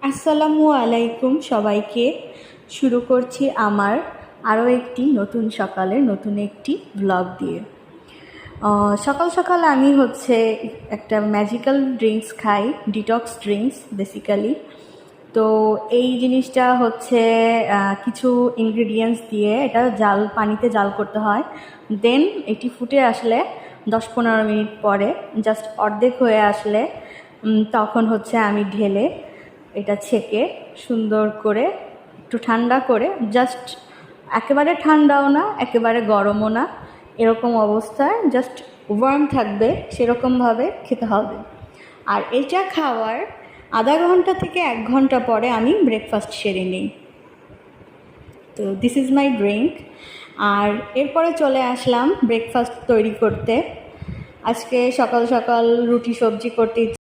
আসসালামু আলাইকুম সবাইকে। শুরু করছি আমার আরও একটি নতুন সকালের নতুন একটি ব্লগ দিয়ে। সকাল সকাল আমি একটা ম্যাজিক্যাল ড্রিঙ্কস খাই, ডিটক্স ড্রিঙ্কস বেসিক্যালি। তো এই জিনিসটা কিছু ইনগ্রিডিয়েন্টস দিয়ে এটা পানিতে জাল করতে হয়। দেন এটি ফুটে আসলে 10-15 মিনিট পরে জাস্ট অর্ধেক হয়ে আসলে তখন আমি ঢেলে এটা ছেঁকে সুন্দর করে একটু ঠান্ডা করে, জাস্ট একেবারে ঠান্ডাও না একেবারে গরমও না, এরকম অবস্থায় জাস্ট ওয়ার্ম থাকবে সেরকমভাবে খেতে হবে। আর এটা খাওয়ার আধা ঘন্টা থেকে 1 ঘন্টা পরে আমি ব্রেকফাস্ট সেরে নিই। তো দিস ইজ মাই ড্রিঙ্ক। আর এরপরে চলে আসলাম ব্রেকফাস্ট তৈরি করতে। আজকে সকাল সকাল রুটি সবজি করতে